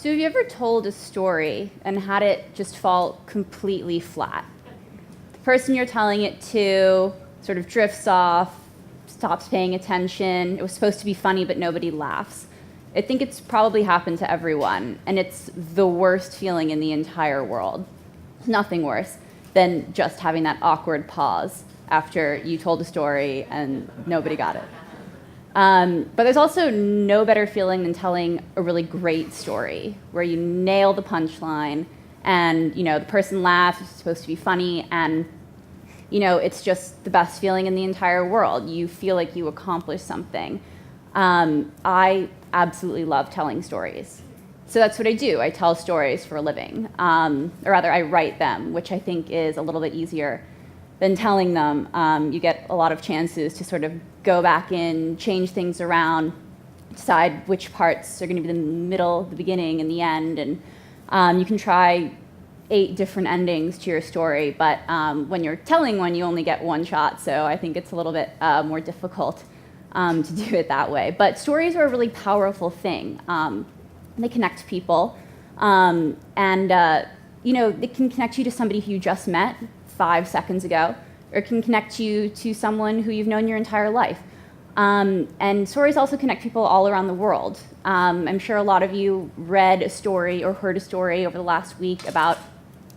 So have you ever told a story and had it just fall completely flat? The person you're telling it to sort of drifts off, stops paying attention. It was supposed to be funny, but nobody laughs. I think it's probably happened to everyone, and it's the worst feeling in the entire world. Nothing worse than just having that awkward pause after you told a story and nobody got it. But there's also no better feeling than telling a really great story where you nail the punchline and, the person laughs, it's supposed to be funny, and, it's just the best feeling in the entire world. You feel like you accomplished something. I absolutely love telling stories. So that's what I do. I tell stories for a living, or rather I write them, which I think is a little bit easier than telling them. You get a lot of chances to sort of go back in, change things around, decide which parts are going to be the middle, the beginning, and the end, and you can try 8 different endings to your story, but when you're telling one, you only get one shot, so I think it's a little bit more difficult to do it that way. But stories are a really powerful thing. They connect people, and it can connect you to somebody who you just met 5 seconds ago, or it can connect you to someone who you've known your entire life. And stories also connect people all around the world. I'm sure a lot of you read a story or heard a story over the last week about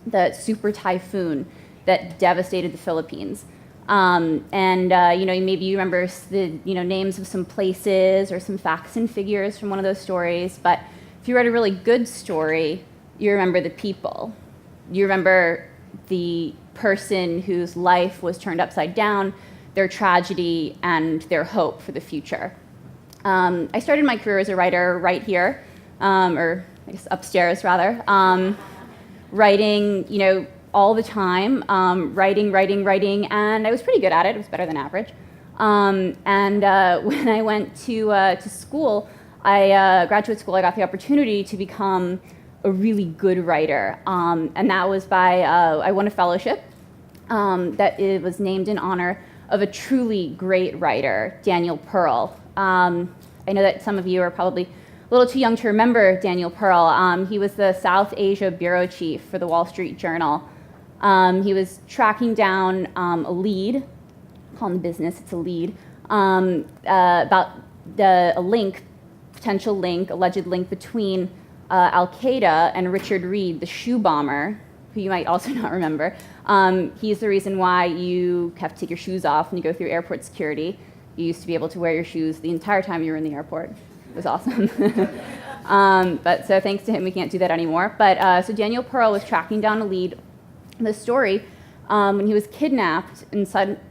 the super typhoon that devastated the Philippines. Maybe you remember the names of some places or some facts and figures from one of those stories, but if you read a really good story, you remember the people. You remember the person whose life was turned upside down, their tragedy, and their hope for the future. I started my career as a writer right here, or I guess upstairs rather, writing, all the time, writing, and I was pretty good at it. It was better than average. When I went to school, graduate school, I got the opportunity to become a really good writer, and that was by I won a fellowship that it was named in honor of a truly great writer, Daniel Pearl. I know that some of you are probably a little too young to remember Daniel Pearl. He was the South Asia bureau chief for the Wall Street Journal. He was tracking down a lead, call in the business, it's a lead, about potential link, alleged link between Al-Qaeda and Richard Reed, the shoe bomber, who you might also not remember. He's the reason why you have to take your shoes off when you go through airport security. You used to be able to wear your shoes the entire time you were in the airport. It was awesome. But so thanks to him, we can't do that anymore. But so Daniel Pearl was tracking down a lead in the story when he was kidnapped and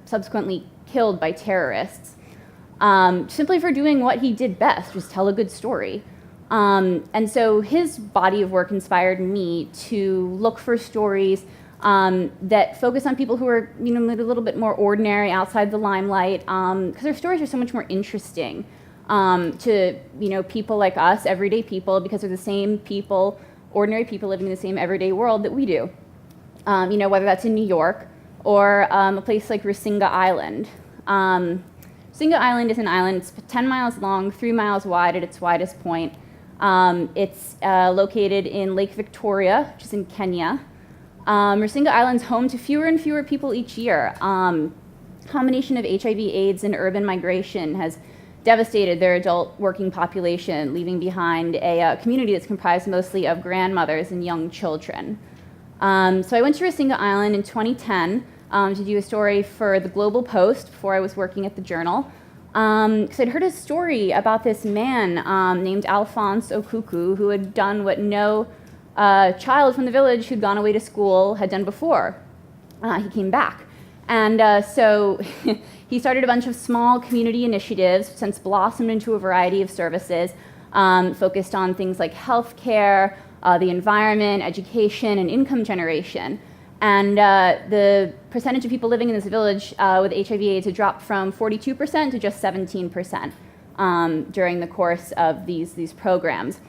subsequently killed by terrorists, simply for doing what he did best, just tell a good story. And so his body of work inspired me to look for stories that focus on people who are, a little bit more ordinary, outside the limelight, because their stories are so much more interesting to, people like us, everyday people, because they're the same people, ordinary people living in the same everyday world that we do. Whether that's in New York or a place like Rasinga Island. Rasinga Island is an island. It's 10 miles long, 3 miles wide at its widest point. It's located in Lake Victoria, which is in Kenya. Rasinga Island's home to fewer and fewer people each year. Combination of HIV/AIDS and urban migration has devastated their adult working population, leaving behind a community that's comprised mostly of grandmothers and young children. So I went to Rasinga Island in 2010 to do a story for the Global Post before I was working at the Journal. Because I'd heard a story about this man named Alphonse Okuku who had done what no child from the village who'd gone away to school had done before. He came back. And so he started a bunch of small community initiatives, since blossomed into a variety of services, focused on things like healthcare, the environment, education, and income generation. And the percentage of people living in this village with HIV/AIDS had dropped from 42% to just 17% during the course of these programs.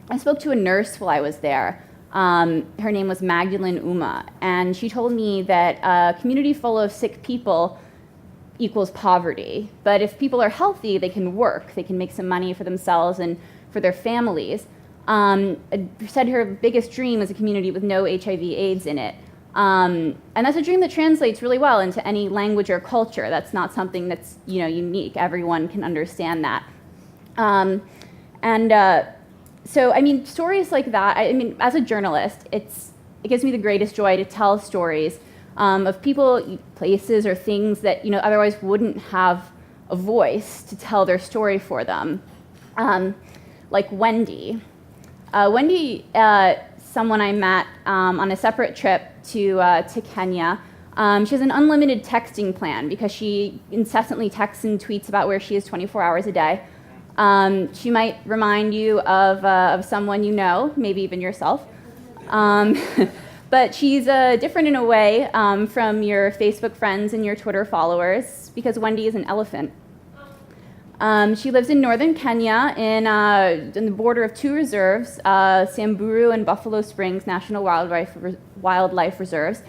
I spoke to a nurse while I was there. Her name was Magdalene Uma, and she told me that a community full of sick people equals poverty. But if people are healthy, they can work. They can make some money for themselves and for their families. said her biggest dream was a community with no HIV/AIDS in it. And that's a dream that translates really well into any language or culture. That's not something that's unique. Everyone can understand that. So, I mean, stories like that, I mean, as a journalist, it gives me the greatest joy to tell stories of people, places, or things that otherwise wouldn't have a voice to tell their story for them. Like Wendy. Wendy, someone I met on a separate trip to Kenya. She has an unlimited texting plan because she incessantly texts and tweets about where she is 24 hours a day. She might remind you of someone you know, maybe even yourself. But she's different in a way from your Facebook friends and your Twitter followers because Wendy is an elephant. She lives in northern Kenya in the border of two reserves, Samburu and Buffalo Springs National Wildlife Reserves.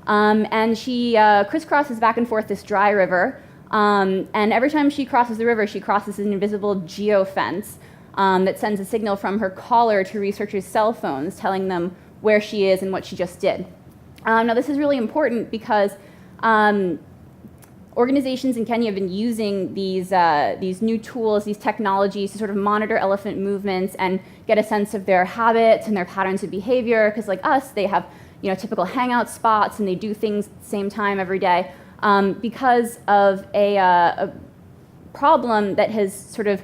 And she crisscrosses back and forth this dry river. And every time she crosses the river, she crosses an invisible geofence that sends a signal from her collar to researchers' cell phones telling them where she is and what she just did. Now, this is really important because organizations in Kenya have been using these new tools, these technologies to sort of monitor elephant movements and get a sense of their habits and their patterns of behavior, because like us, they have typical hangout spots and they do things at the same time every day. Because of a problem that has sort of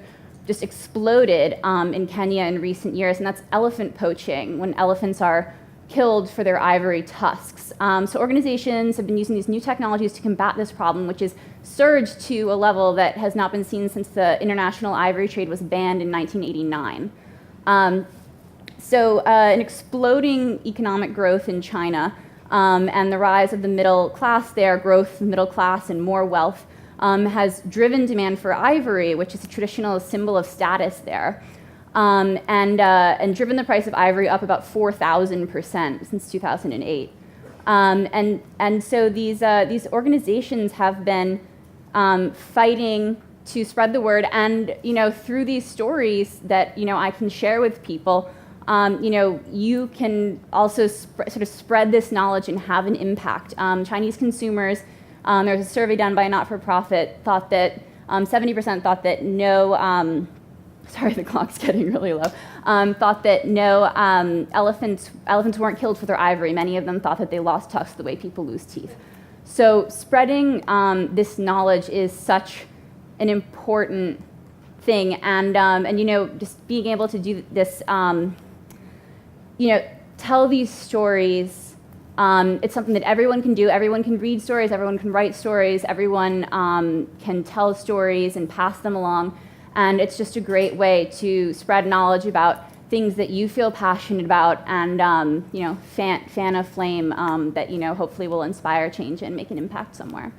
just exploded in Kenya in recent years, and that's elephant poaching, when elephants are killed for their ivory tusks. So organizations have been using these new technologies to combat this problem, which has surged to a level that has not been seen since the international ivory trade was banned in 1989. So an exploding economic growth in China and the rise of the middle class there, growth of the middle class and more wealth, has driven demand for ivory, which is a traditional symbol of status there, and driven the price of ivory up about 4,000% since 2008. And so these organizations have been fighting to spread the word, and through these stories that I can share with people, you can also sort of spread this knowledge and have an impact. Chinese consumers, there was a survey done by a not-for-profit, thought that 70% thought that no, sorry, the clock's getting really low, thought that no elephants weren't killed for their ivory. Many of them thought that they lost tusks the way people lose teeth. So spreading this knowledge is such an important thing, and just being able to do this, tell these stories. It's something that everyone can do. Everyone can read stories. Everyone can write stories. Everyone can tell stories and pass them along. And it's just a great way to spread knowledge about things that you feel passionate about, and fan a flame that hopefully will inspire change and make an impact somewhere.